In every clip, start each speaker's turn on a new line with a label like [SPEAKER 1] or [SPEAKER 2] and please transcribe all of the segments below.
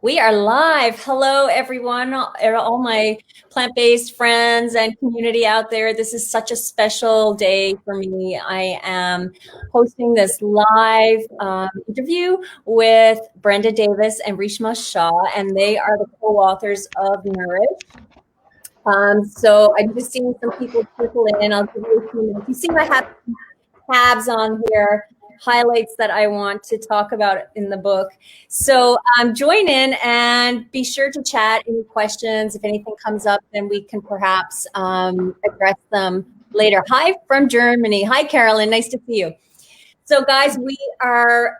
[SPEAKER 1] We are live. Hello, everyone, all my plant-based friends and community out there. This is such a special day for me. I am hosting this live interview with Brenda Davis and Reshma Shah, and they are the co-authors of Nourish. So I'm just seeing some people trickle in. I'll give you a few minutes. You see I have tabs on here, highlights that I want to talk about in the book. So join in and be sure to chat any questions. If anything comes up, then we can perhaps address them later. Hi from Germany. Hi, Carolyn. Nice to see you. So guys, we are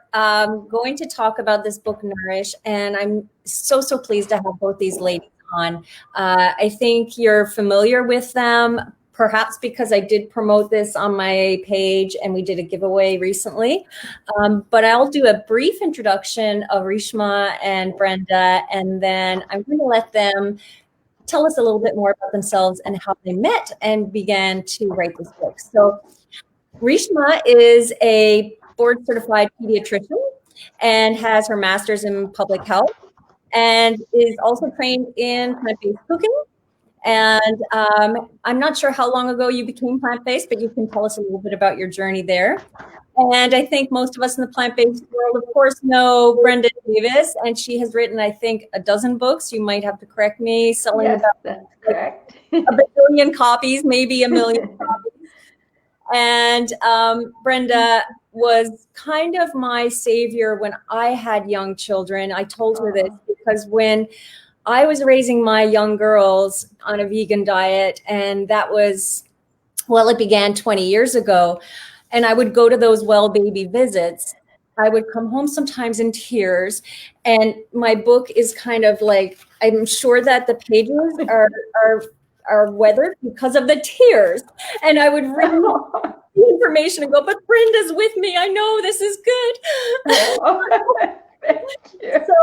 [SPEAKER 1] going to talk about this book, Nourish, and I'm so pleased to have both these ladies on. I think you're familiar with them, perhaps because I did promote this on my page and we did a giveaway recently. But I'll do a brief introduction of Reshma and Brenda, and then I'm going to let them tell us a little bit more about themselves and how they met and began to write this book. So Reshma is a board-certified pediatrician and has her master's in public health and is also trained in plant-based cooking. And I'm not sure how long ago you became plant-based, but you can tell us a little bit about your journey there. And I think most of us in the plant-based world, of course, know Brenda Davis, and she has written, I think, a dozen books. You might have to correct me, selling
[SPEAKER 2] yes,
[SPEAKER 1] about
[SPEAKER 2] that's correct.
[SPEAKER 1] a billion copies, maybe a million copies. And Brenda was kind of my savior when I had young children. I told her this because when I was raising my young girls on a vegan diet, and that was, well, it began 20 years ago. And I would go to those well baby visits. I would come home sometimes in tears. And my book is kind of like, I'm sure that the pages are weathered because of the tears. And I would read the information and go, but Brenda's with me. I know this is good.
[SPEAKER 2] Thank you.
[SPEAKER 1] So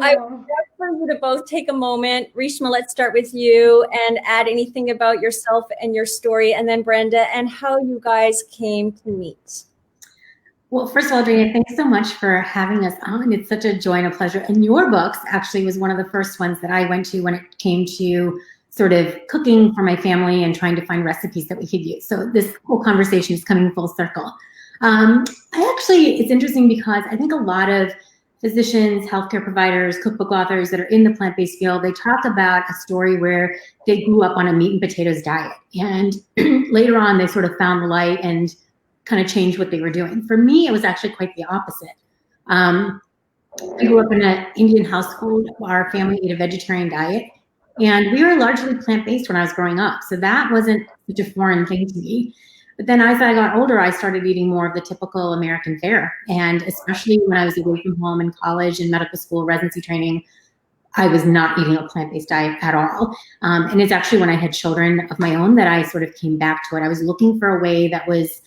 [SPEAKER 1] I would love for you to both take a moment. Reshma, let's start with you and add anything about yourself and your story, and then Brenda, and how you guys came to meet.
[SPEAKER 3] Well, first of all, Adriana, thanks so much for having us on. It's such a joy and a pleasure. And your books actually was one of the first ones that I went to when it came to sort of cooking for my family and trying to find recipes that we could use. So this whole conversation is coming full circle. It's interesting because I think a lot of physicians, healthcare providers, cookbook authors that are in the plant-based field, they talk about a story where they grew up on a meat and potatoes diet. And later on, they sort of found the light and kind of changed what they were doing. For me, it was actually quite the opposite. I grew up in an Indian household. Our family ate a vegetarian diet. And we were largely plant-based when I was growing up. So that wasn't such a foreign thing to me. But then as I got older, I started eating more of the typical American fare. And especially when I was away from home in college and medical school residency training, I was not eating a plant-based diet at all. And it's actually when I had children of my own that I sort of came back to it. I was looking for a way that was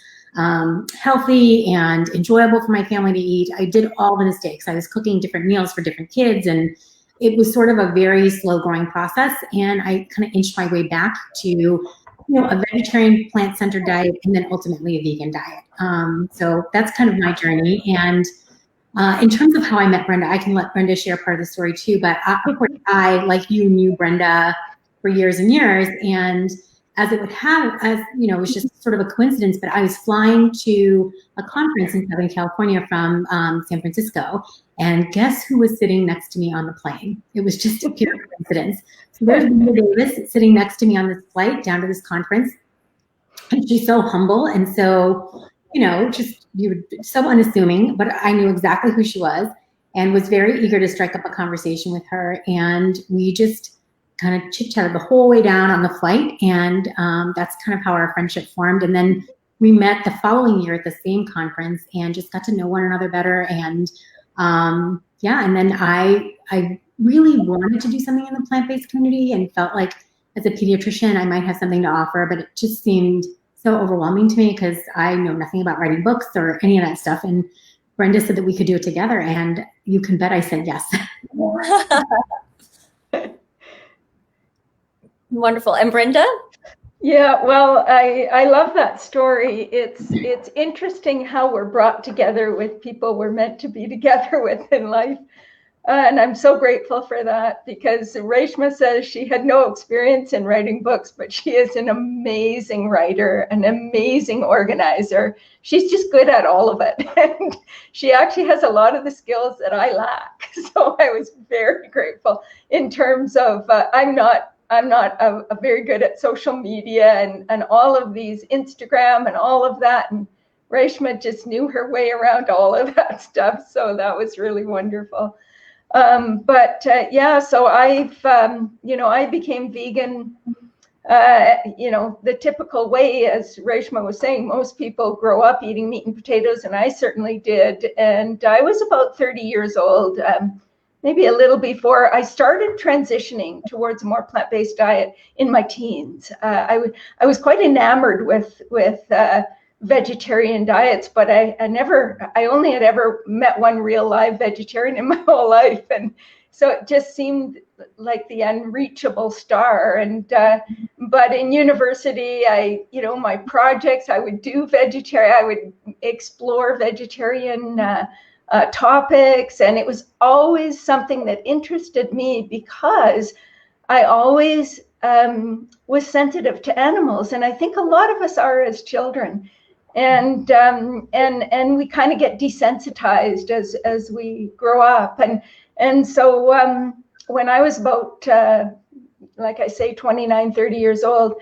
[SPEAKER 3] healthy and enjoyable for my family to eat. I did all the mistakes. I was cooking different meals for different kids, and it was sort of a very slow growing process. And I kind of inched my way back to a vegetarian plant-centered diet, and then ultimately a vegan diet. So that's kind of my journey. And in terms of how I met Brenda, I can let Brenda share part of the story too. But of course, I, like you, knew Brenda for years and years. And as it would have, it was just sort of a coincidence, but I was flying to a conference in Southern California from San Francisco. And guess who was sitting next to me on the plane? It was just a pure coincidence. So there's Brenda Davis sitting next to me on this flight down to this conference. And she's so humble and so, so unassuming, but I knew exactly who she was and was very eager to strike up a conversation with her. And we just kind of chit-chatted the whole way down on the flight. And that's kind of how our friendship formed. And then we met the following year at the same conference and just got to know one another better. And and then I really wanted to do something in the plant-based community and felt like as a pediatrician, I might have something to offer, but it just seemed so overwhelming to me because I know nothing about writing books or any of that stuff. And Brenda said that we could do it together, and you can bet I said yes.
[SPEAKER 1] Wonderful. And Brenda?
[SPEAKER 2] Yeah, well, I love that story. It's interesting how we're brought together with people we're meant to be together with in life. And I'm so grateful for that, because Reshma says she had no experience in writing books, but she is an amazing writer, an amazing organizer. She's just good at all of it. And she actually has a lot of the skills that I lack. So I was very grateful in terms of, I'm not a very good at social media and all of these Instagram and all of that. And Reshma just knew her way around all of that stuff. So that was really wonderful. Yeah, so I became vegan, the typical way, as Reshma was saying. Most people grow up eating meat and potatoes, and I certainly did. And I was about 30 years old, maybe a little before I started transitioning towards a more plant-based diet in my teens. I was quite enamored with vegetarian diets, but I only had ever met one real live vegetarian in my whole life. And so it just seemed like the unreachable star. And but in university, my projects, I would do vegetarian, I would explore vegetarian topics. And it was always something that interested me, because I always was sensitive to animals. And I think a lot of us are as children. And we kind of get desensitized as we grow up. And so when I was about, like I say, 29, 30 years old,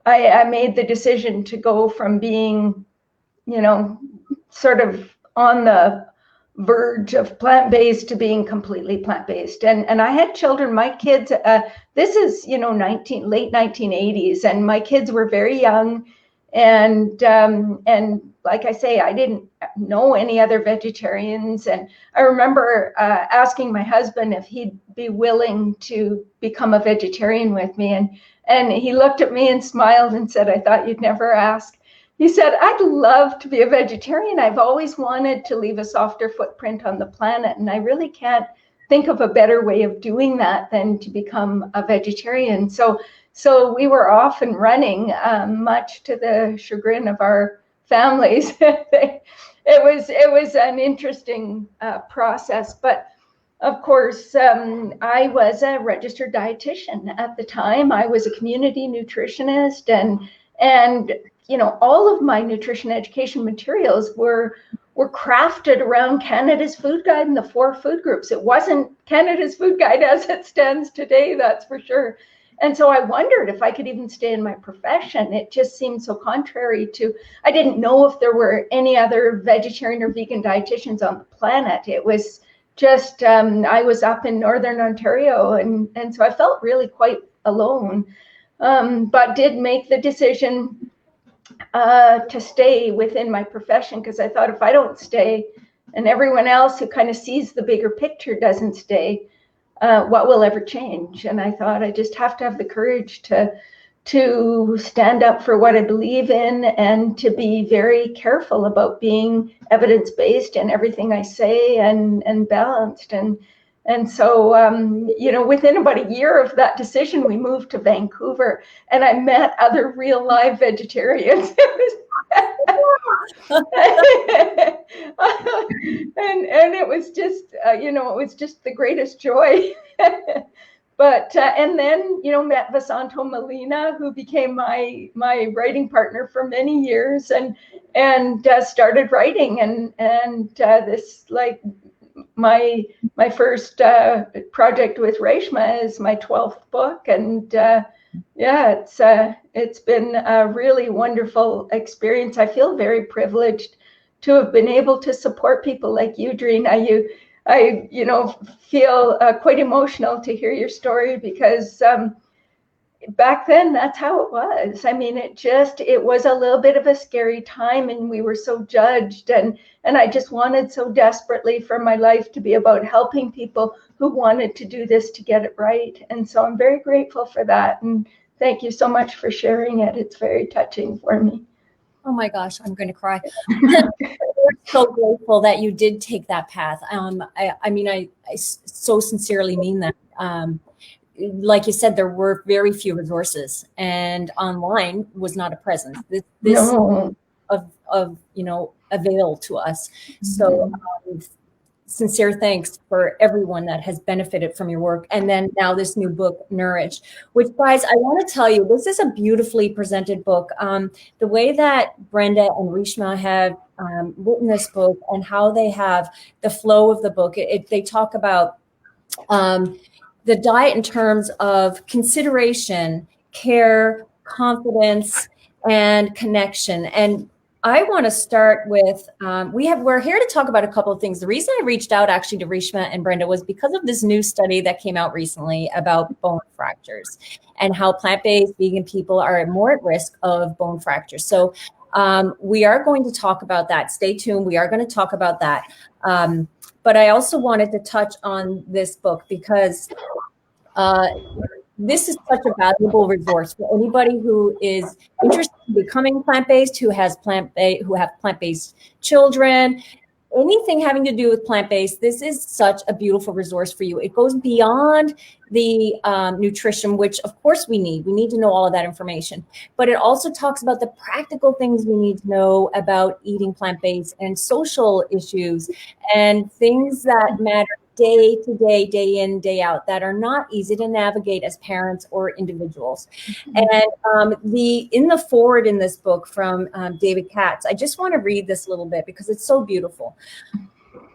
[SPEAKER 2] I made the decision to go from being, sort of on the verge of plant-based to being completely plant-based. And I had children, my kids, this is, late 1980s, and my kids were very young. And like I say, I didn't know any other vegetarians. And I remember asking my husband if he'd be willing to become a vegetarian with me. And he looked at me and smiled and said, "I thought you'd never ask." He said, "I'd love to be a vegetarian. I've always wanted to leave a softer footprint on the planet. And I really can't think of a better way of doing that than to become a vegetarian." So we were off and running, much to the chagrin of our families. It was an interesting process. But of course, I was a registered dietitian at the time. I was a community nutritionist, and all of my nutrition education materials were crafted around Canada's Food Guide and the 4 food groups. It wasn't Canada's Food Guide as it stands today, that's for sure. And so I wondered if I could even stay in my profession. It just seemed so contrary to, I didn't know if there were any other vegetarian or vegan dietitians on the planet. It was just, I was up in Northern Ontario, and so I felt really quite alone, but did make the decision to stay within my profession, because I thought, if I don't stay and everyone else who kind of sees the bigger picture doesn't stay, what will ever change? And I thought, I just have to have the courage to stand up for what I believe in, and to be very careful about being evidence-based in everything I say, and balanced. And so, within about a year of that decision, we moved to Vancouver, and I met other real live vegetarians. And it was just, it was just the greatest joy. But and then met Vasanto Molina, who became my writing partner for many years, and started writing, and this, like, my first project with Reshma is my 12th book. And it's been a really wonderful experience. I feel very privileged to have been able to support people like you, Drina. I feel quite emotional to hear your story, because back then, that's how it was. I mean, it was a little bit of a scary time, and we were so judged, and I just wanted so desperately for my life to be about helping people who wanted to do this to get it right. And so I'm very grateful for that, and thank you so much for sharing it. It's very touching for me.
[SPEAKER 1] Oh my gosh, I'm going to cry. We're so grateful that you did take that path. I so sincerely mean that. like you said, there were very few resources, and online was not a presence. This
[SPEAKER 2] No.
[SPEAKER 1] of avail to us. So sincere thanks for everyone that has benefited from your work. And then now this new book, Nourish, which, guys, I want to tell you, this is a beautifully presented book. The way that Brenda and Reshma have written this book and how they have the flow of the book, they talk about the diet in terms of consideration, care, confidence, and connection. And I want to start with, we're here to talk about a couple of things. The reason I reached out actually to Reshma and Brenda was because of this new study that came out recently about bone fractures and how plant-based vegan people are more at risk of bone fractures. So we are going to talk about that. Stay tuned. We are going to talk about that. But I also wanted to touch on this book because this is such a valuable resource for anybody who is interested in becoming plant-based, who have plant-based children, anything having to do with plant-based. This is such a beautiful resource for you. It goes beyond the nutrition, which of course we need. We need to know all of that information, but it also talks about the practical things we need to know about eating plant-based and social issues and things that matter day to day, day in, day out, that are not easy to navigate as parents or individuals. And in the foreword in this book from David Katz, I just want to read this a little bit because it's so beautiful.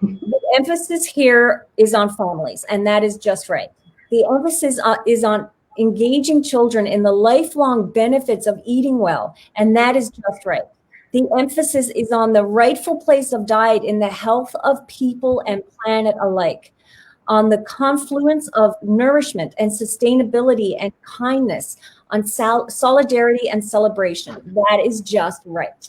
[SPEAKER 1] The emphasis here is on families, and that is just right. The emphasis is on engaging children in the lifelong benefits of eating well, and that is just right. The emphasis is on the rightful place of diet in the health of people and planet alike, on the confluence of nourishment and sustainability and kindness, on solidarity and celebration. That is just right.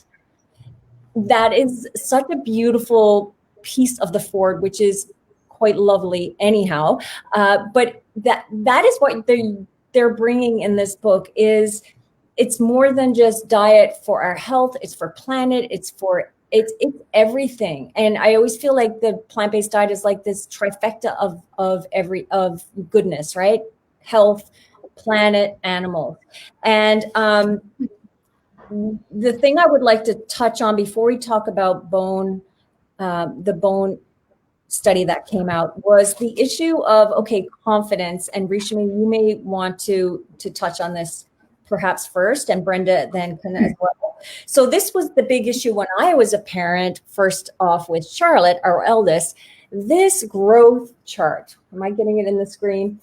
[SPEAKER 1] That is such a beautiful piece of the foreword, which is quite lovely anyhow. But that is what they're bringing in this book is, it's more than just diet for our health. It's for planet. It's everything. And I always feel like the plant-based diet is like this trifecta of goodness, right? Health, planet, animals. And the thing I would like to touch on before we talk about the bone study that came out was the issue of, confidence. And Reshma, you may want to touch on this perhaps first, and Brenda then can as well. So this was the big issue when I was a parent, first off with Charlotte, our eldest, this growth chart. Am I getting it in the screen?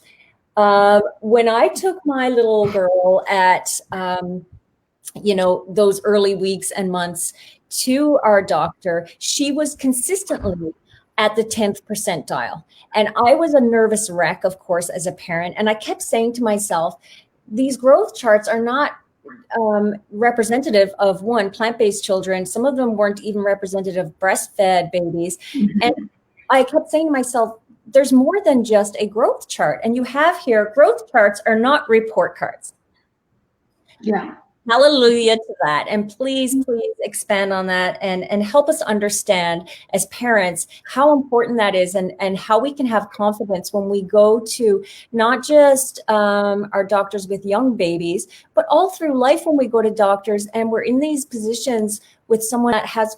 [SPEAKER 1] When I took my little girl at, those early weeks and months to our doctor, she was consistently at the 10th percentile. And I was a nervous wreck, of course, as a parent. And I kept saying to myself, these growth charts are not representative of plant-based children. Some of them weren't even representative of breastfed babies. Mm-hmm. And I kept saying to myself, there's more than just a growth chart. And you have here, growth charts are not report cards.
[SPEAKER 3] Yeah.
[SPEAKER 1] Hallelujah to that. And please expand on that and help us understand as parents how important that is and how we can have confidence when we go to not just our doctors with young babies, but all through life when we go to doctors and we're in these positions with someone that has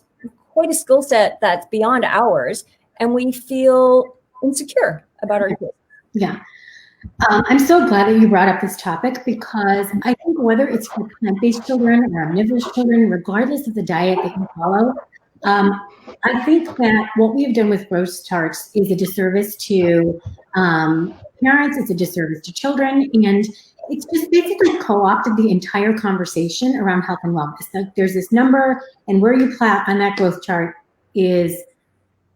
[SPEAKER 1] quite a skill set that's beyond ours and we feel insecure about our kids.
[SPEAKER 3] Yeah. I'm so glad that you brought up this topic because I think whether it's for plant-based children or omnivorous children, regardless of the diet that you follow, I think that what we've done with growth charts is a disservice to parents, it's a disservice to children, and it's just basically co-opted the entire conversation around health and wellness. So there's this number, and where you plot on that growth chart is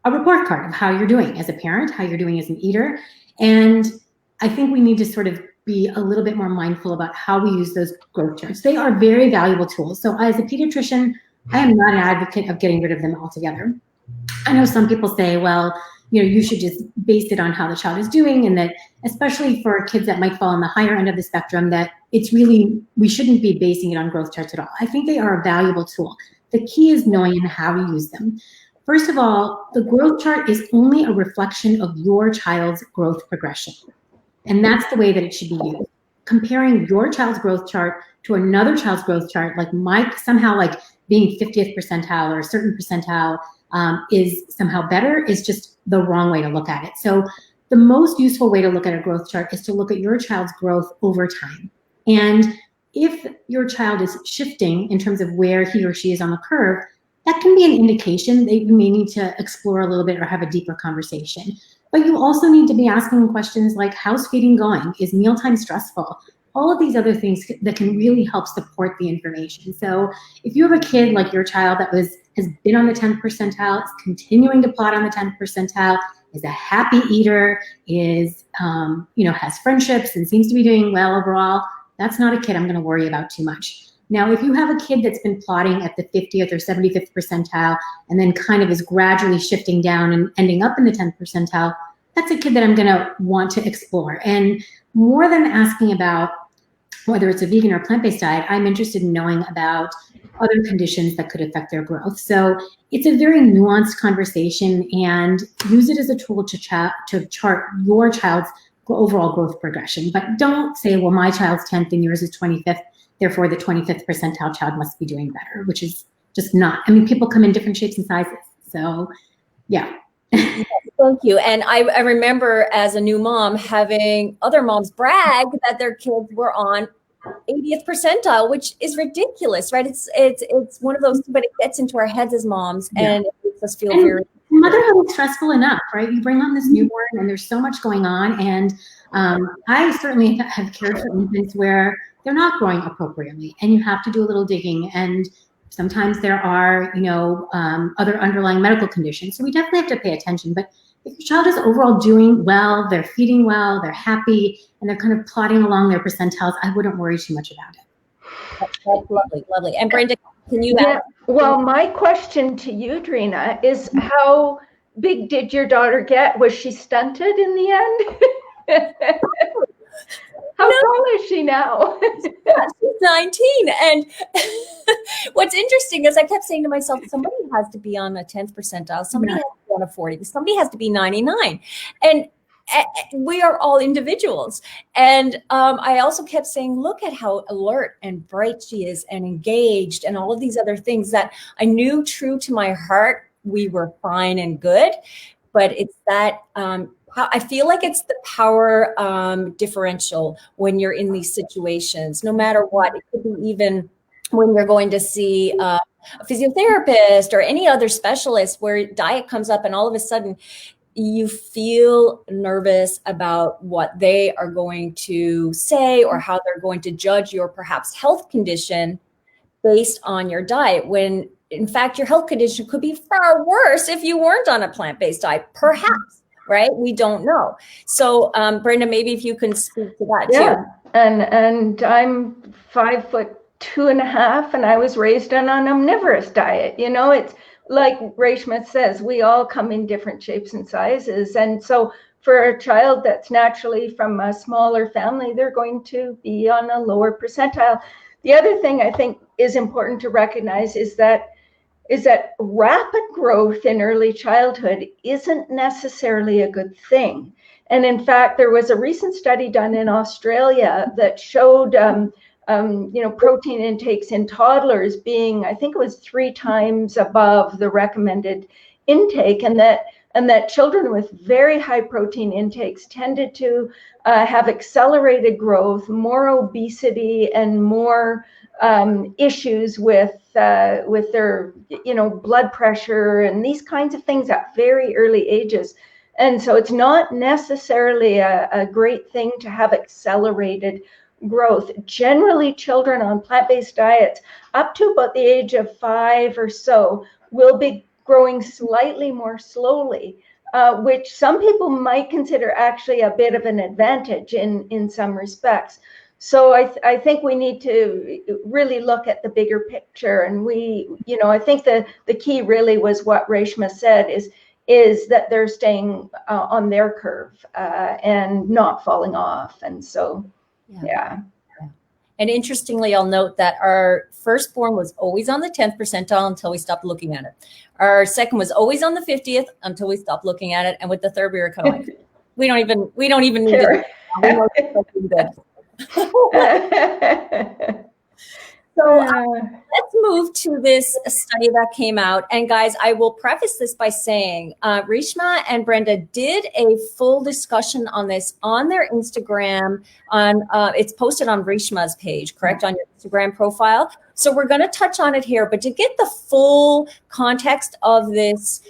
[SPEAKER 3] a report card of how you're doing as a parent, how you're doing as an eater, and I think we need to sort of be a little bit more mindful about how we use those growth charts. They are very valuable tools. So as a pediatrician, I am not an advocate of getting rid of them altogether. I know some people say, well, you should just base it on how the child is doing, and that especially for kids that might fall on the higher end of the spectrum, that we shouldn't be basing it on growth charts at all. I think they are a valuable tool. The key is knowing how to use them. First of all, the growth chart is only a reflection of your child's growth progression. And that's the way that it should be used. Comparing your child's growth chart to another child's growth chart, like somehow like being 50th percentile or a certain percentile is somehow better, is just the wrong way to look at it. So the most useful way to look at a growth chart is to look at your child's growth over time. And if your child is shifting in terms of where he or she is on the curve, that can be an indication that you may need to explore a little bit or have a deeper conversation. But you also need to be asking questions like, how's feeding going? Is mealtime stressful? All of these other things that can really help support the information. So if you have a kid like your child that has been on the 10th percentile, is continuing to plot on the 10th percentile, is a happy eater, is has friendships and seems to be doing well overall, that's not a kid I'm going to worry about too much. Now, if you have a kid that's been plotting at the 50th or 75th percentile and then kind of is gradually shifting down and ending up in the 10th percentile, that's a kid that I'm going to want to explore. And more than asking about whether it's a vegan or plant-based diet, I'm interested in knowing about other conditions that could affect their growth. So it's a very nuanced conversation, and use it as a tool to chart your child's overall growth progression. But don't say, well, my child's 10th and yours is 25th. Therefore, the 25th percentile child must be doing better, which is just not. I mean, people come in different shapes and sizes. So, yeah.
[SPEAKER 1] Thank you. And I remember as a new mom having other moms brag that their kids were on 80th percentile, which is ridiculous, right? It's one of those, but it gets into our heads as moms, and it makes us feel very.
[SPEAKER 3] Motherhood is stressful enough, right? You bring on this newborn, and there's so much going on, and I certainly have cared for infants where they're not growing appropriately, and you have to do a little digging, and sometimes there are, other underlying medical conditions. So we definitely have to pay attention. But if your child is overall doing well, they're feeding well, they're happy, and they're kind of plodding along their percentiles, I wouldn't worry too much about it.
[SPEAKER 1] That's lovely, lovely. And Brenda, can you
[SPEAKER 2] add? Well, my question to you, Drina, is how big did your daughter get? Was she stunted in the end? How tall is she now?
[SPEAKER 1] Yeah, she's 19. And what's interesting is I kept saying to myself, somebody has to be on a 10th percentile. Somebody has to be on a 40. Somebody has to be 99. And we are all individuals. And I also kept saying, look at how alert and bright she is and engaged and all of these other things that I knew true to my heart, we were fine and good. But it's that I feel like it's the power differential when you're in these situations, no matter what. It could be even when you're going to see a physiotherapist or any other specialist where diet comes up and all of a sudden you feel nervous about what they are going to say or how they're going to judge your perhaps health condition based on your diet, when in fact your health condition could be far worse if you weren't on a plant-based diet, perhaps. Right? We don't know. So, Brenda, maybe if you can speak to that too.
[SPEAKER 2] And I'm 5'2.5", and I was raised on an omnivorous diet. It's like Reshma says, we all come in different shapes and sizes. And so for a child that's naturally from a smaller family, they're going to be on a lower percentile. The other thing I think is important to recognize is that rapid growth in early childhood isn't necessarily a good thing. And in fact, there was a recent study done in Australia that showed, protein intakes in toddlers being, I think it was 3 times above the recommended intake, and that children with very high protein intakes tended to have accelerated growth, more obesity, and more issues with their blood pressure and these kinds of things at very early ages. And so it's not necessarily a great thing to have accelerated growth. Generally, children on plant-based diets up to about the age of 5 or so will be growing slightly more slowly, which some people might consider actually a bit of an advantage in some respects. So I think we need to really look at the bigger picture. And I think the key really was what Reshma said is that they're staying on their curve and not falling off. And so, yeah.
[SPEAKER 1] And interestingly, I'll note that our firstborn was always on the 10th percentile until we stopped looking at it. Our second was always on the 50th until we stopped looking at it. And with the third, we were kind of like, we don't even need to. We know it's looking good. So let's move to this study that came out. And guys, I will preface this by saying Reshma and Brenda did a full discussion on this on their Instagram. It's posted on Reshma's page, correct, on your Instagram profile. So we're going to touch on it here. But to get the full context of this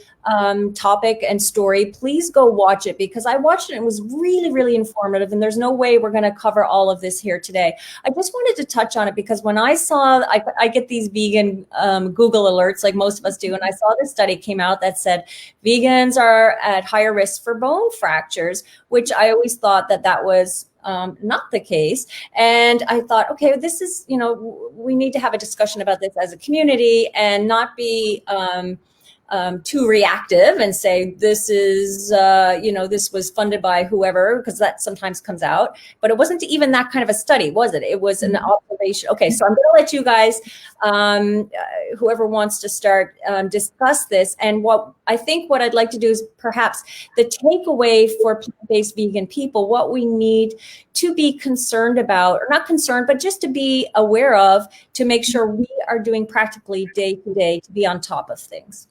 [SPEAKER 1] topic and story, please go watch it, because I watched it and it was really, really informative, and there's no way we're going to cover all of this here today. I just wanted to touch on it because when I saw, I get these vegan Google alerts like most of us do, and I saw this study came out that said vegans are at higher risk for bone fractures, which I always thought that was not the case. And I thought, okay, this is, we need to have a discussion about this as a community and not be too reactive and say this is, this was funded by whoever, because that sometimes comes out. But it wasn't even that kind of a study, was it? It was an observation. Okay, so I'm going to let you guys, whoever wants to start, discuss this. And what I'd like to do is perhaps the takeaway for plant-based vegan people, what we need to be concerned about, or not concerned, but just to be aware of, to make sure we are doing practically day to day to be on top of things.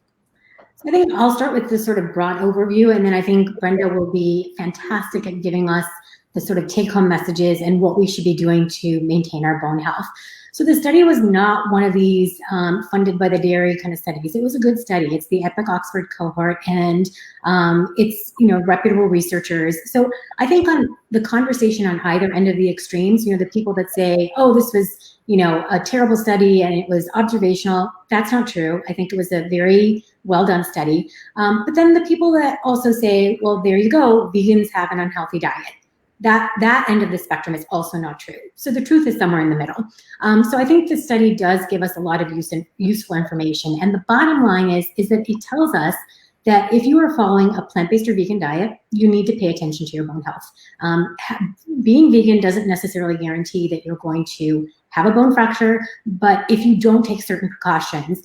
[SPEAKER 3] I think I'll start with this sort of broad overview, and then I think Brenda will be fantastic at giving us the sort of take-home messages and what we should be doing to maintain our bone health. So the study was not one of these funded by the dairy kind of studies. It was a good study. It's the EPIC Oxford cohort, and it's reputable researchers. So I think on the conversation on either end of the extremes, the people that say, oh, this was a terrible study and it was observational, that's not true. I think it was a very well done study. But then the people that also say, well, there you go, vegans have an unhealthy diet. That end of the spectrum is also not true. So the truth is somewhere in the middle. So I think this study does give us a lot of useful information. And the bottom line is that it tells us that if you are following a plant-based or vegan diet, you need to pay attention to your bone health. Being vegan doesn't necessarily guarantee that you're going to have a bone fracture, but if you don't take certain precautions,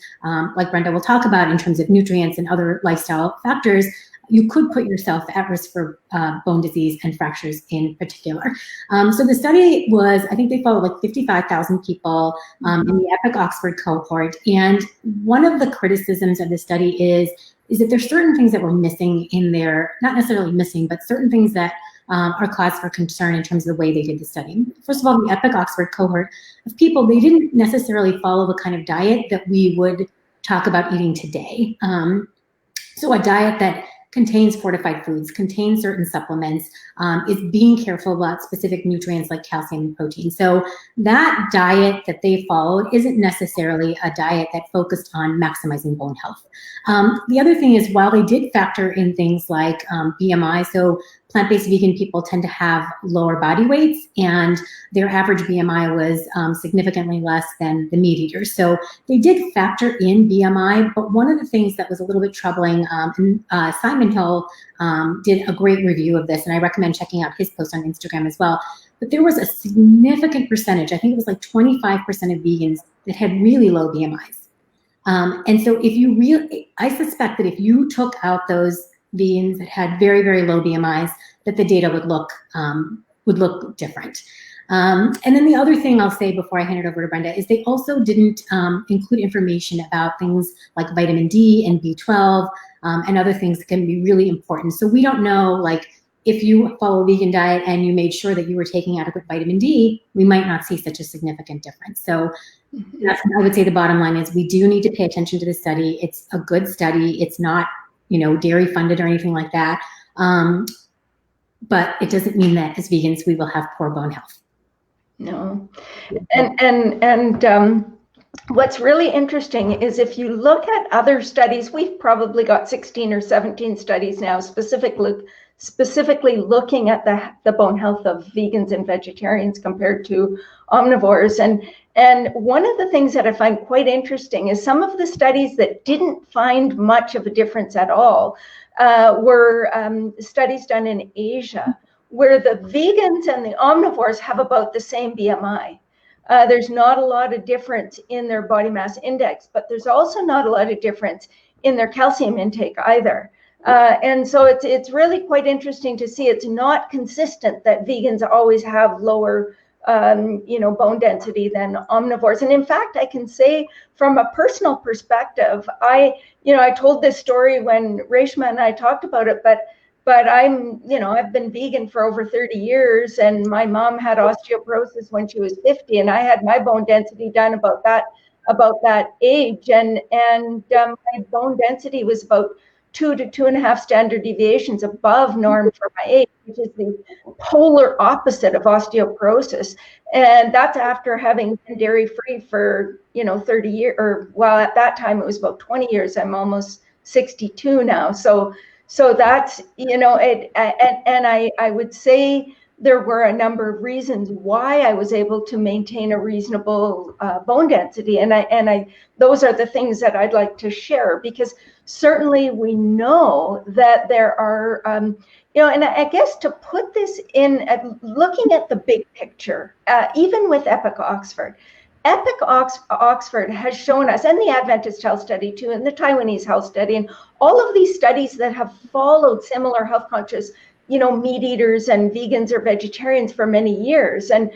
[SPEAKER 3] like Brenda will talk about in terms of nutrients and other lifestyle factors, you could put yourself at risk for bone disease and fractures in particular. So the study was, I think they followed like 55,000 people in the EPIC Oxford cohort. And one of the criticisms of the study is that there's certain things that were missing in there, not necessarily missing, but certain things that are cause for concern in terms of the way they did the study. First of all, the EPIC Oxford cohort of people, they didn't necessarily follow the kind of diet that we would talk about eating today. So a diet that contains fortified foods, contains certain supplements, is being careful about specific nutrients like calcium and protein. So that diet that they followed isn't necessarily a diet that focused on maximizing bone health. The other thing is, while they did factor in things like BMI, so plant-based vegan people tend to have lower body weights, and their average BMI was significantly less than the meat eaters. So they did factor in BMI, but one of the things that was a little bit troubling, and Simon Hill did a great review of this, and I recommend checking out his post on Instagram as well. But there was a significant percentage, I think it was like 25% of vegans that had really low BMIs. And so I suspect that if you took out those vegans that had very, very low BMIs, that the data would look different. And then the other thing I'll say before I hand it over to Brenda is they also didn't include information about things like vitamin D and B12 and other things that can be really important. So we don't know, like, if you follow a vegan diet and you made sure that you were taking adequate vitamin D, we might not see such a significant difference. So that's, I would say the bottom line is we do need to pay attention to the study. It's a good study. It's not, dairy funded or anything like that. But it doesn't mean that as vegans, we will have poor bone health.
[SPEAKER 2] No. And what's really interesting is if you look at other studies, we've probably got 16 or 17 studies now specifically looking at the bone health of vegans and vegetarians compared to omnivores. And one of the things that I find quite interesting is some of the studies that didn't find much of a difference at all were studies done in Asia, where the vegans and the omnivores have about the same BMI. There's not a lot of difference in their body mass index, but there's also not a lot of difference in their calcium intake either. And so it's really quite interesting to see. It's not consistent that vegans always have lower bone density than omnivores. And in fact, I can say from a personal perspective, I told this story when Reshma and I talked about it, but I've been vegan for over 30 years, and my mom had osteoporosis when she was 50, and I had my bone density done about that age, and my bone density was about 2 to 2.5 standard deviations above norm for my age, which is the polar opposite of osteoporosis. And that's after having been dairy free for 30 years, or well, at that time it was about 20 years. I'm almost 62 now, so that's it. And I would say there were a number of reasons why I was able to maintain a reasonable bone density, and I those are the things that I'd like to share, because certainly we know that there are and I guess to put this in looking at the big picture, even with Epic Oxford has shown us, and the Adventist Health Study too, and the Taiwanese Health Study, and all of these studies that have followed similar health conscious, meat eaters and vegans or vegetarians for many years. And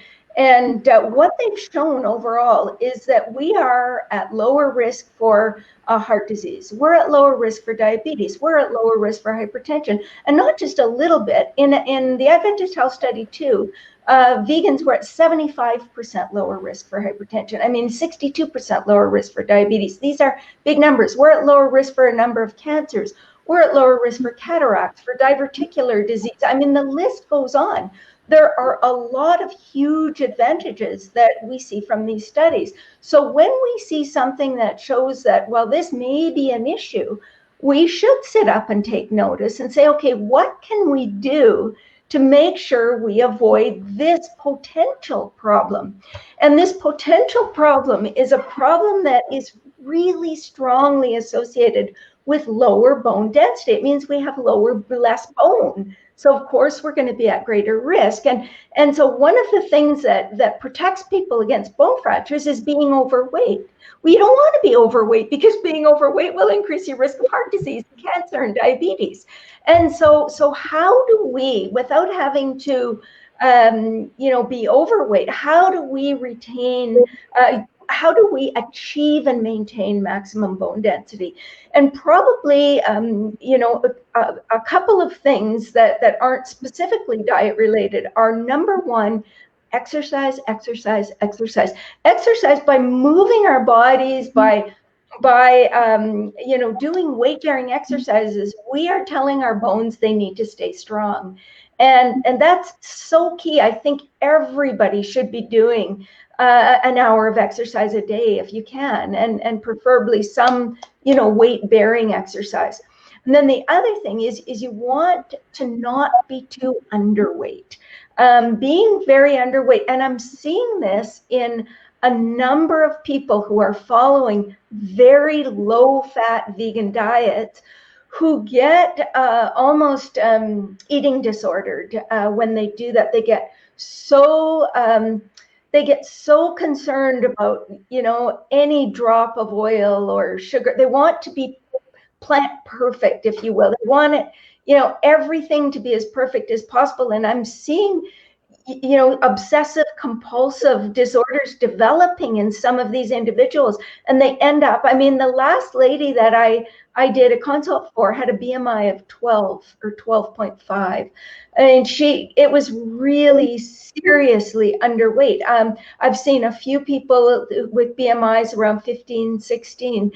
[SPEAKER 2] what they've shown overall is that we are at lower risk for heart disease. We're at lower risk for diabetes. We're at lower risk for hypertension, and not just a little bit. In the Adventist Health Study too, vegans were at 75% lower risk for hypertension. I mean, 62% lower risk for diabetes. These are big numbers. We're at lower risk for a number of cancers. We're at lower risk for cataracts, for diverticular disease. I mean, the list goes on. There are a lot of huge advantages that we see from these studies. So when we see something that shows that, well, this may be an issue, we should sit up and take notice and say, okay, what can we do to make sure we avoid this potential problem? And this potential problem is a problem that is really strongly associated with lower bone density. It means we have less bone. So of course we're going to be at greater risk. And so one of the things that protects people against bone fractures is being overweight. We don't want to be overweight, because being overweight will increase your risk of heart disease, cancer, and diabetes. And so how do we, without having to be overweight, how do we retain how do we achieve and maintain maximum bone density? And probably, a couple of things that aren't specifically diet related are, number one, exercise, exercise, exercise. Exercise by moving our bodies, by doing weight bearing exercises. We are telling our bones they need to stay strong. And that's so key. I think everybody should be doing an hour of exercise a day if you can, and preferably some, weight bearing exercise. And then the other thing is you want to not be too underweight. Being very underweight, and I'm seeing this in a number of people who are following very low fat vegan diets, who get almost eating disordered when they do that. They get so concerned about, any drop of oil or sugar. They want to be plant perfect, if you will. They want it, everything to be as perfect as possible. And I'm seeing, obsessive compulsive disorders developing in some of these individuals. And they end up, I mean, the last lady that I did a consult for had a BMI of 12 or 12.5. And it was really seriously underweight. I've seen a few people with BMIs around 15, 16.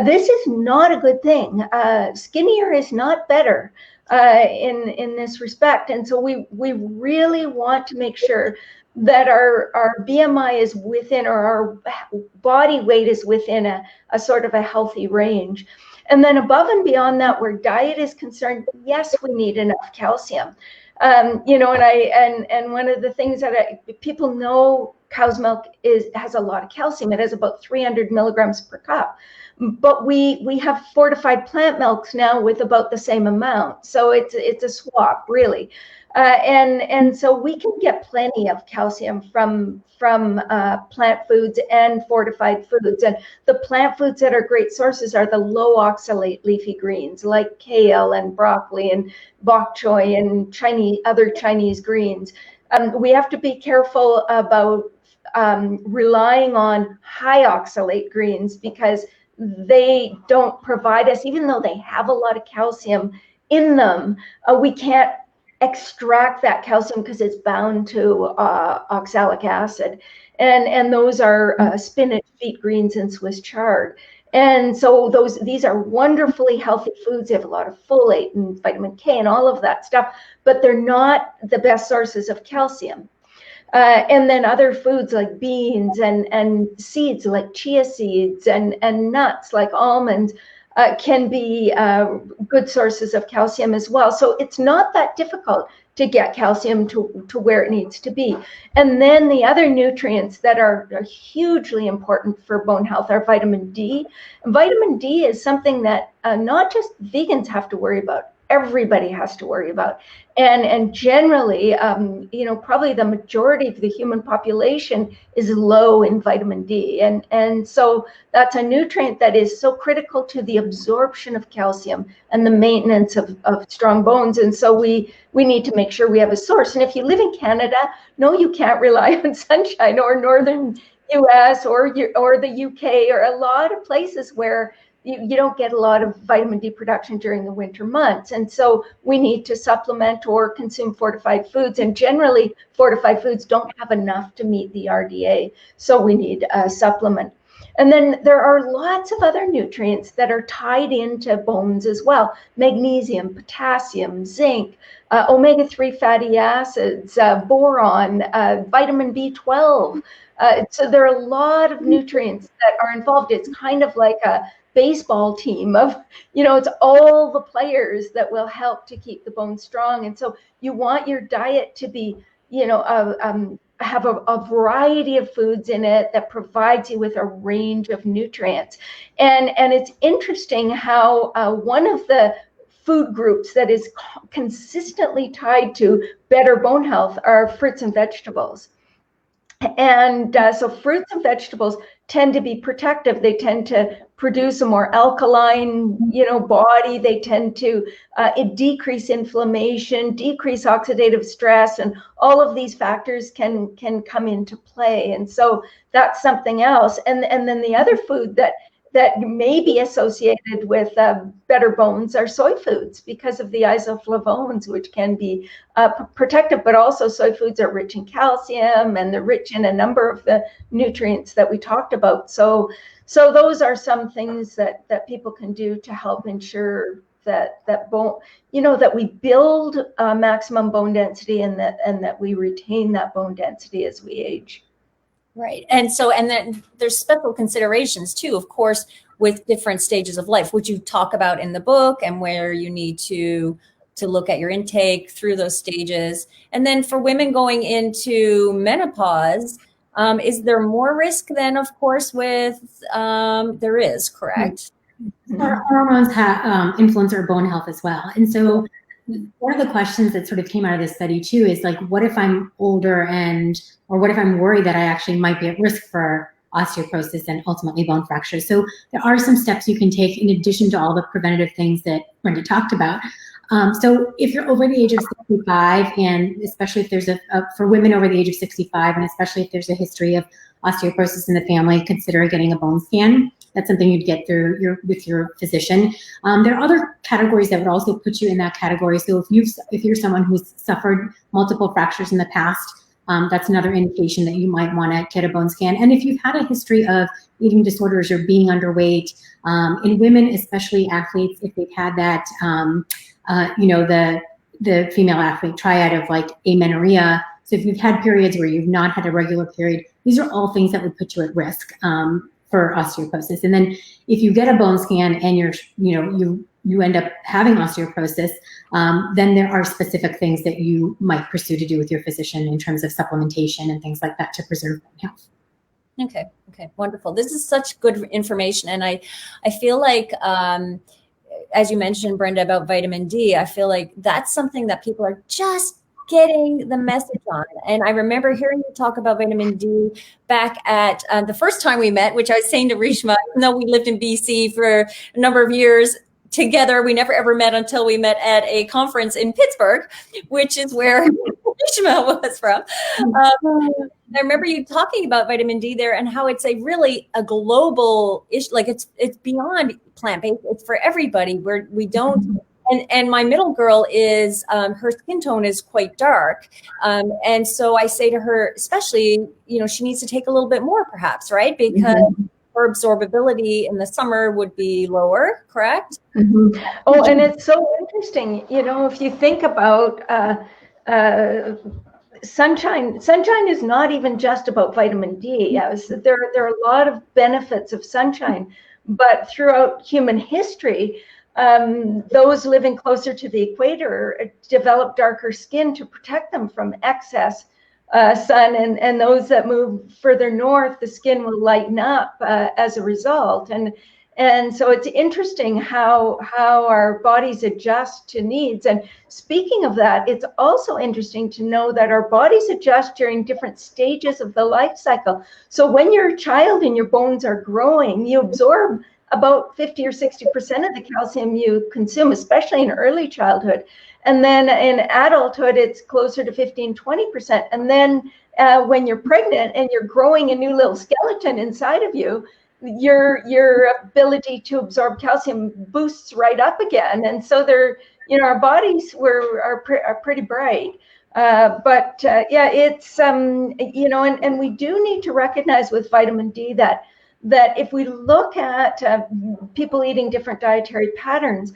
[SPEAKER 2] This is not a good thing. Skinnier is not better in this respect. And so we really want to make sure that our BMI is within, or our body weight is within a sort of a healthy range. And then above and beyond that, where diet is concerned, yes, we need enough calcium. And one of the things that people know cow's milk has a lot of calcium. It has about 300 milligrams per cup. But we have fortified plant milks now with about the same amount. So it's a swap, really. And so we can get plenty of calcium from plant foods and fortified foods. And the plant foods that are great sources are the low oxalate leafy greens like kale and broccoli and bok choy and other Chinese greens. We have to be careful about relying on high oxalate greens because they don't provide us, even though they have a lot of calcium in them, we can't extract that calcium because it's bound to oxalic acid. And those are spinach, beet greens, and Swiss chard. And so these are wonderfully healthy foods. They have a lot of folate and vitamin K and all of that stuff, but they're not the best sources of calcium. And then other foods like beans and seeds like chia seeds and nuts like almonds can be good sources of calcium as well. So it's not that difficult to get calcium to where it needs to be. And then the other nutrients that are hugely important for bone health are vitamin D. And vitamin D is something that not just vegans have to worry about, everybody has to worry about. And generally, probably the majority of the human population is low in vitamin D. And so that's a nutrient that is so critical to the absorption of calcium and the maintenance of strong bones. And so we need to make sure we have a source. And if you live in Canada, no, you can't rely on sunshine, or northern US or the UK, or a lot of places where you don't get a lot of vitamin D production during the winter months. And so we need to supplement or consume fortified foods. And generally, fortified foods don't have enough to meet the RDA. So we need a supplement. And then there are lots of other nutrients that are tied into bones as well. Magnesium, potassium, zinc, omega-3 fatty acids, boron, vitamin B12. So there are a lot of nutrients that are involved. It's kind of like a baseball team of, it's all the players that will help to keep the bone strong. And so you want your diet to be, have a variety of foods in it that provides you with a range of nutrients. And it's interesting how one of the food groups that is consistently tied to better bone health are fruits and vegetables. And so fruits and vegetables tend to be protective. They tend to produce a more alkaline, body. They tend to decrease inflammation, decrease oxidative stress, and all of these factors can come into play. And so that's something else. And then the other food that may be associated with better bones are soy foods because of the isoflavones, which can be protective, but also soy foods are rich in calcium and they're rich in a number of the nutrients that we talked about. So those are some things that people can do to help ensure that bone, that we build maximum bone density and that we retain that bone density as we age.
[SPEAKER 1] Right. And then there's special considerations too, of course, with different stages of life, which you talk about in the book, and where you need to look at your intake through those stages. And then for women going into menopause, is there more risk then, of course, with, there is, correct?
[SPEAKER 3] Our hormones influence our bone health as well. And so one of the questions that sort of came out of this study too is like, what if I'm older or what if I'm worried that I actually might be at risk for osteoporosis and ultimately bone fractures? So there are some steps you can take in addition to all the preventative things that Brenda talked about. So if you're over the age of 65, and especially if there's for women over the age of 65, and especially if there's a history of osteoporosis in the family, consider getting a bone scan. That's something you'd get through with your physician. There are other categories that would also put you in that category. So if you're someone who's suffered multiple fractures in the past, that's another indication that you might want to get a bone scan. And if you've had a history of eating disorders or being underweight, in women, especially athletes, if they've had that, the female athlete triad of like amenorrhea. So if you've had periods where you've not had a regular period, these are all things that would put you at risk for osteoporosis. And then if you get a bone scan and you you end up having osteoporosis, then there are specific things that you might pursue to do with your physician in terms of supplementation and things like that to preserve bone health.
[SPEAKER 1] Okay. Okay. Wonderful. This is such good information. And I feel like, as you mentioned, Brenda, about vitamin D, I feel like that's something that people are just getting the message on. And I remember hearing you talk about vitamin D back at the first time we met, which I was saying to Reshma, even though we lived in BC for a number of years together, we never ever met until we met at a conference in Pittsburgh, which is where Reshma was from. I remember you talking about vitamin D there and how it's a global issue. Like it's beyond plant-based. It's for everybody. We don't. And my middle girl is, her skin tone is quite dark. And so I say to her, especially, she needs to take a little bit more perhaps, right? Because her absorbability in the summer would be lower, correct?
[SPEAKER 2] Oh, and it's so interesting, if you think about sunshine is not even just about vitamin D. There are a lot of benefits of sunshine, but throughout human history, those living closer to the equator develop darker skin to protect them from excess sun, and those that move further north, the skin will lighten up as a result. And so it's interesting how our bodies adjust to needs. And speaking of that, it's also interesting to know that our bodies adjust during different stages of the life cycle. So when you're a child and your bones are growing, you absorb about 50 or 60% of the calcium you consume, especially in early childhood. And then in adulthood, it's closer to 15, 20%. And then when you're pregnant and you're growing a new little skeleton inside of you, your ability to absorb calcium boosts right up again. And so our bodies are pretty bright. But it's, and we do need to recognize with vitamin D that if we look at people eating different dietary patterns,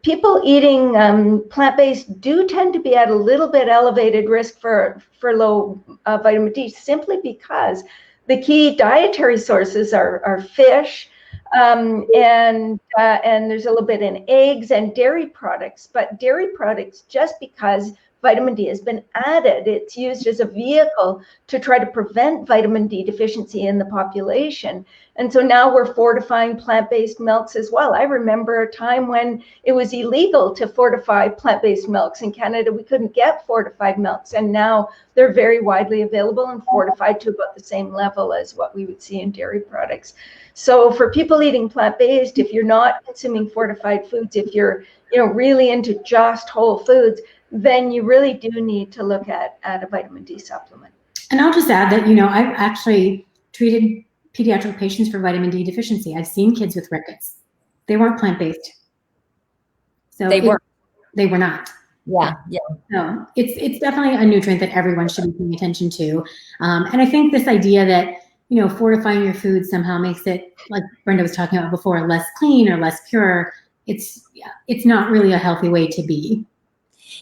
[SPEAKER 2] people eating plant-based do tend to be at a little bit elevated risk for low vitamin D, simply because the key dietary sources are fish, and there's a little bit in eggs and dairy products. But dairy products, just because vitamin D has been added, it's used as a vehicle to try to prevent vitamin D deficiency in the population. And so now we're fortifying plant-based milks as well. I remember a time when it was illegal to fortify plant-based milks. In Canada, we couldn't get fortified milks, and now they're very widely available and fortified to about the same level as what we would see in dairy products. So for people eating plant-based, if you're not consuming fortified foods, if you're really into just whole foods, then you really do need to look at a vitamin D supplement.
[SPEAKER 3] And I'll just add that, I've actually treated pediatric patients for vitamin D deficiency. I've seen kids with rickets. They weren't plant-based. So
[SPEAKER 1] they
[SPEAKER 3] were not.
[SPEAKER 1] Yeah.
[SPEAKER 3] So it's definitely a nutrient that everyone should be paying attention to. And I think this idea that, fortifying your food somehow makes it, like Brenda was talking about before, less clean or less pure. It's not really a healthy way to be.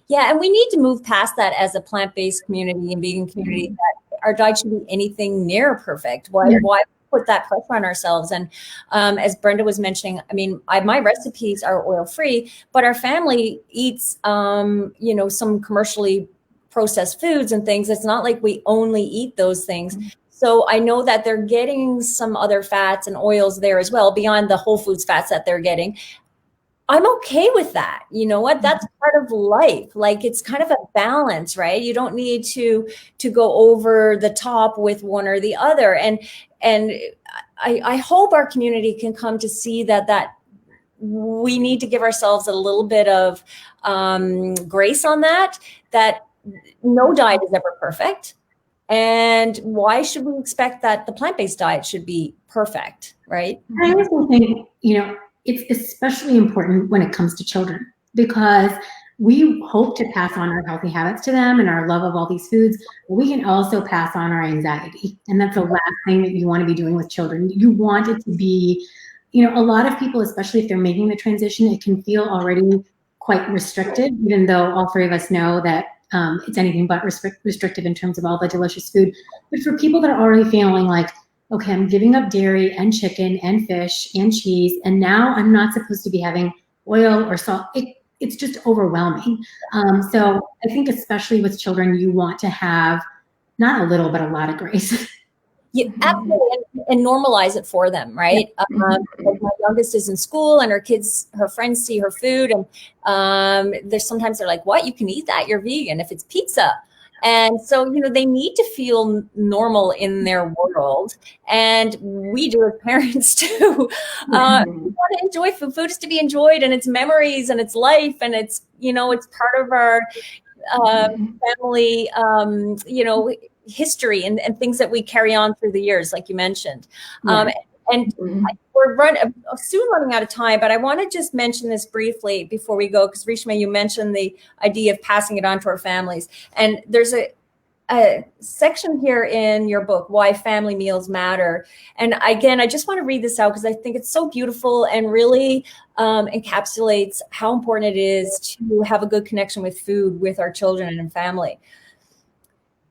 [SPEAKER 1] Yeah, and we need to move past that as a plant-based community and vegan community, that our diet should be anything near perfect. Why put that pressure on ourselves? And as Brenda was mentioning, I mean, my recipes are oil-free, but our family eats, some commercially processed foods and things. It's not like we only eat those things. So I know that they're getting some other fats and oils there as well, beyond the whole foods fats that they're getting. I'm okay with that. You know what? That's part of life. Like, it's kind of a balance, right? You don't need to go over the top with one or the other. And I hope our community can come to see that we need to give ourselves a little bit of grace on that no diet is ever perfect. And why should we expect that the plant-based diet should be perfect, right?
[SPEAKER 3] I also think, it's especially important when it comes to children, because we hope to pass on our healthy habits to them and our love of all these foods, but we can also pass on our anxiety. And that's the last thing that you want to be doing with children. You want it to be, a lot of people, especially if they're making the transition, it can feel already quite restrictive, even though all three of us know that it's anything but restrictive in terms of all the delicious food. But for people that are already feeling like, okay, I'm giving up dairy and chicken and fish and cheese, and now I'm not supposed to be having oil or salt. It's just overwhelming. So I think especially with children, you want to have not a little, but a lot of grace.
[SPEAKER 1] Yeah, absolutely, and normalize it for them, right? Like my youngest is in school, and her friends see her food, and there's sometimes they're like, "What? You can eat that? You're vegan if it's pizza." And so, they need to feel normal in their world, and we do as parents too. We want to enjoy food. Food is to be enjoyed, and it's memories, and it's life, and it's it's part of our family, history and things that we carry on through the years, like you mentioned. And we're soon running out of time, but I want to just mention this briefly before we go, because Reshma, you mentioned the idea of passing it on to our families. And there's a section here in your book, Why Family Meals Matter. And again, I just want to read this out because I think it's so beautiful and really encapsulates how important it is to have a good connection with food with our children and family.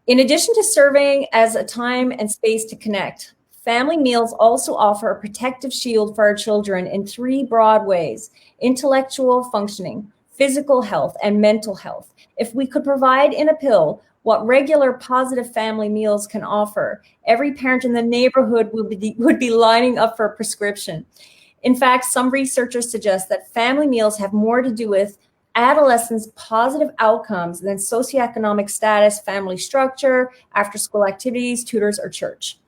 [SPEAKER 1] In addition to serving as a time and space to connect, family meals also offer a protective shield for our children in 3 broad ways: intellectual functioning, physical health, and mental health. If we could provide in a pill what regular positive family meals can offer, every parent in the neighborhood would be lining up for a prescription. In fact, some researchers suggest that family meals have more to do with adolescents' positive outcomes than socioeconomic status, family structure, after-school activities, tutors, or church.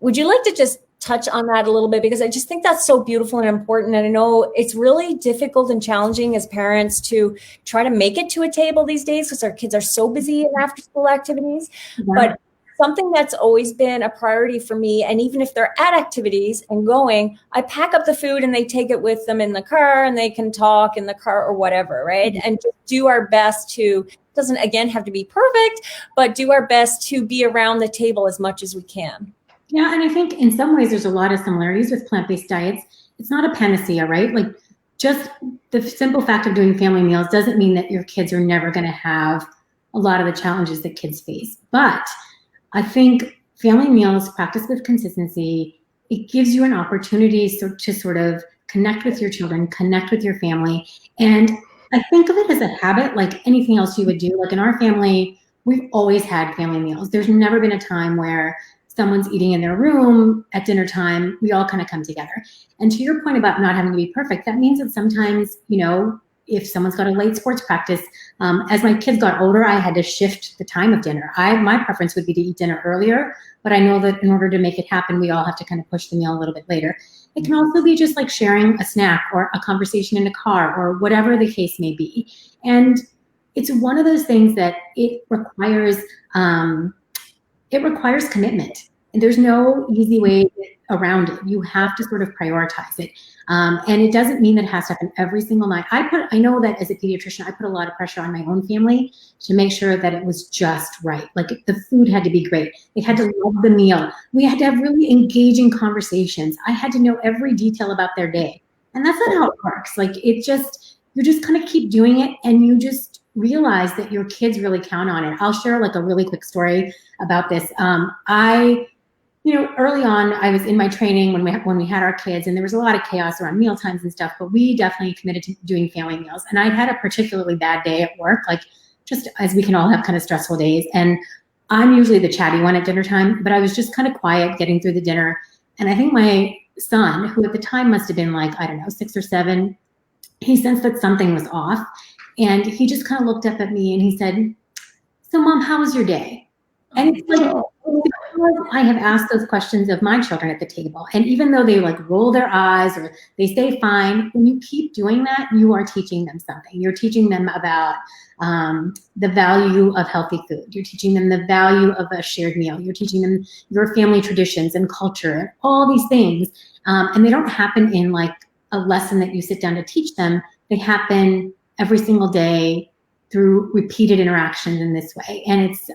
[SPEAKER 1] Would you like to just touch on that a little bit? Because I just think that's so beautiful and important. And I know it's really difficult and challenging as parents to try to make it to a table these days because our kids are so busy in after-school activities. But something that's always been a priority for me, and even if they're at activities and going, I pack up the food and they take it with them in the car and they can talk in the car or whatever, right? And just do our best to, doesn't again have to be perfect, but do our best to be around the table as much as we can.
[SPEAKER 3] Yeah, and I think in some ways there's a lot of similarities with plant-based diets. It's not a panacea, right? Like just the simple fact of doing family meals doesn't mean that your kids are never going to have a lot of the challenges that kids face. But I think family meals practiced with consistency, it gives you an opportunity to sort of connect with your children, connect with your family. And I think of it as a habit like anything else you would do. Like in our family, we've always had family meals. There's never been a time where someone's eating in their room at dinner time. We all kind of come together. And to your point about not having to be perfect, that means that sometimes, if someone's got a late sports practice, as my kids got older, I had to shift the time of dinner. My preference would be to eat dinner earlier, but I know that in order to make it happen, we all have to kind of push the meal a little bit later. It can also be just like sharing a snack or a conversation in a car or whatever the case may be. And it's one of those things that it requires commitment. And there's no easy way around it. You have to sort of prioritize it. And it doesn't mean that it has to happen every single night. I know that as a pediatrician, I put a lot of pressure on my own family to make sure that it was just right. Like the food had to be great. They had to love the meal. We had to have really engaging conversations. I had to know every detail about their day. And that's not how it works. Like you just kind of keep doing it and you just realize that your kids really count on it. I'll share like a really quick story about this. Early on, I was in my training when we had our kids, and there was a lot of chaos around mealtimes and stuff, but we definitely committed to doing family meals. And I'd had a particularly bad day at work, like just as we can all have kind of stressful days. And I'm usually the chatty one at dinner time, but I was just kind of quiet getting through the dinner. And I think my son, who at the time must have been like, I don't know, 6 or 7, he sensed that something was off. And he just kind of looked up at me and he said, "So Mom, how was your day?" And it's like, because I have asked those questions of my children at the table, and even though they like roll their eyes or they stay fine, when you keep doing that, you are teaching them something. You're teaching them about the value of healthy food. You're teaching them the value of a shared meal. You're teaching them your family traditions and culture, all these things. And they don't happen in like a lesson that you sit down to teach them. They happen every single day through repeated interactions in this way. And it's,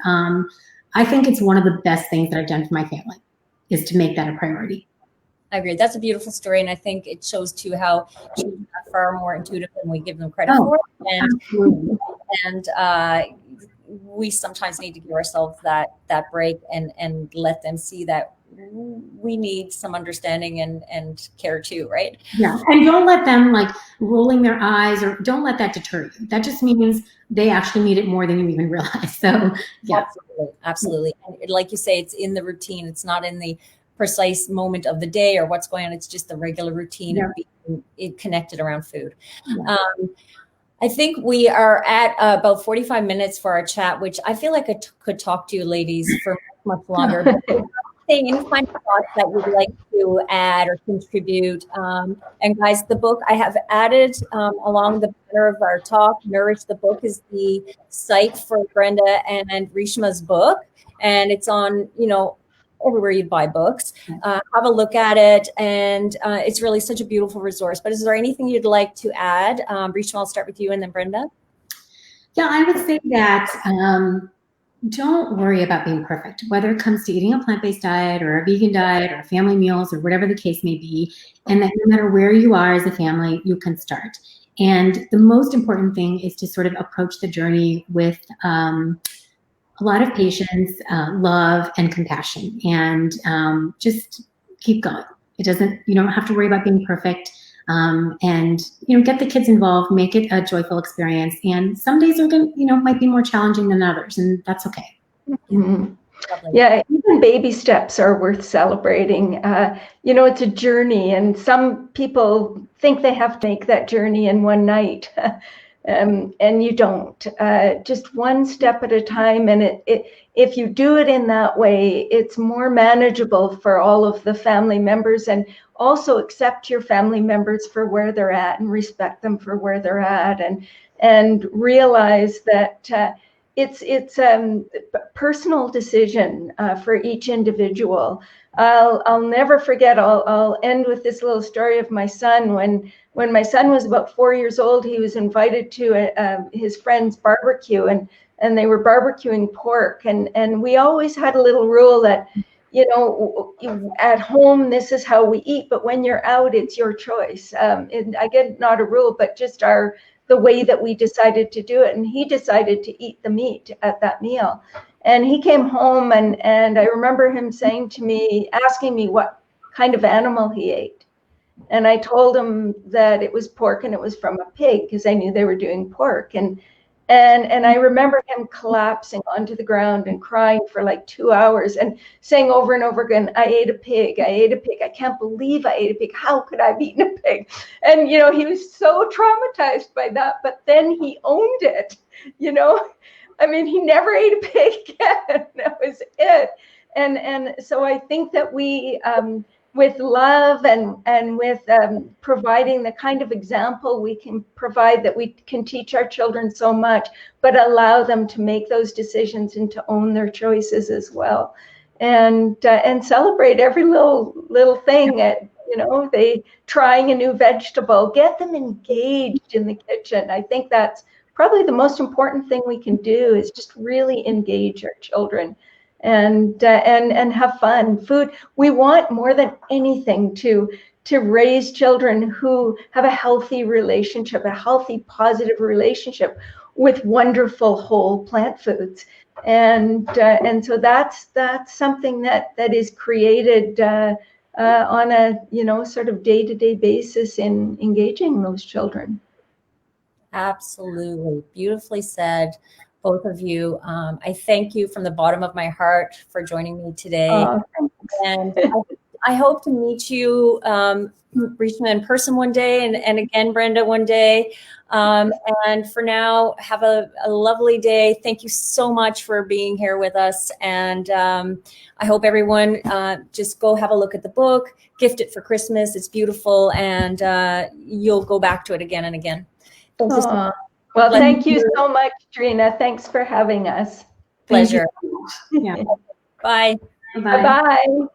[SPEAKER 3] I think it's one of the best things that I've done for my family is to make that a priority.
[SPEAKER 1] I agree. That's a beautiful story. And I think it shows too how children are far more intuitive than we give them credit for. And we sometimes need to give ourselves that break and let them see that we need some understanding and care too, right?
[SPEAKER 3] Yeah, and don't let them like rolling their eyes, or don't let that deter you. That just means they actually need it more than you even realize. So yeah.
[SPEAKER 1] Absolutely. And like you say, it's in the routine. It's not in the precise moment of the day or what's going on. It's just the regular routine of being connected around food.
[SPEAKER 3] Yeah.
[SPEAKER 1] I think we are at about 45 minutes for our chat, which I feel like I could talk to you ladies for much longer. But any final thoughts that you'd like to add or contribute? And guys, the book I have added along the banner of our talk, Nourish, the book is the site for Brenda and Reshma's book. And it's on, everywhere you buy books. Have a look at it. And it's really such a beautiful resource. But is there anything you'd like to add? Reshma, I'll start with you and then Brenda.
[SPEAKER 3] Yeah, I would say that don't worry about being perfect, whether it comes to eating a plant-based diet or a vegan diet or family meals or whatever the case may be, and that no matter where you are as a family, you can start. And the most important thing is to sort of approach the journey with a lot of patience, love, and compassion, and just keep going. You don't have to worry about being perfect. And get the kids involved, make it a joyful experience. And some days are might be more challenging than others, and that's okay.
[SPEAKER 2] Mm-hmm. Yeah, even baby steps are worth celebrating. It's a journey, and some people think they have to make that journey in one night, and you don't. Just one step at a time, and if you do it in that way, it's more manageable for all of the family members, and also accept your family members for where they're at and respect them for where they're at, and realize that it's a personal decision for each individual. I'll never forget. I'll end with this little story of my son. When my son was about 4 years old, he was invited to his friend's barbecue, and they were barbecuing pork, and we always had a little rule that, at home this is how we eat, but when you're out, it's your choice. And again, not a rule, but just the way that we decided to do it. And he decided to eat the meat at that meal. And he came home, and I remember him asking me what kind of animal he ate. And I told him that it was pork, and it was from a pig, because I knew they were doing pork. And I remember him collapsing onto the ground and crying for like 2 hours and saying over and over again, I ate a pig. I ate a pig. I can't believe I ate a pig. How could I have eaten a pig? And, he was so traumatized by that, but then he owned it, I mean, he never ate a pig again. That was it. And so I think that we, with love and with providing the kind of example we can provide, that we can teach our children so much, but allow them to make those decisions and to own their choices as well, and celebrate every little thing. They trying a new vegetable, get them engaged in the kitchen. I think that's probably the most important thing we can do, is just really engage our children. And have fun. Food, we want more than anything to raise children who have a healthy relationship, a healthy, positive relationship with wonderful whole plant foods. And so that's something that is created on a sort of day-to-day basis in engaging those children.
[SPEAKER 1] Absolutely. Beautifully said, both of you. I thank you from the bottom of my heart for joining me today. And I hope to meet you, Reshma, in person one day, and again, Brenda, one day. And for now, have a lovely day. Thank you so much for being here with us. And I hope everyone just go have a look at the book, gift it for Christmas. It's beautiful, and you'll go back to it again and again.
[SPEAKER 2] Well, thank you so much, Trina. Thanks for having us.
[SPEAKER 1] Pleasure.
[SPEAKER 3] Yeah.
[SPEAKER 1] Bye.
[SPEAKER 3] Bye.
[SPEAKER 2] Bye-bye.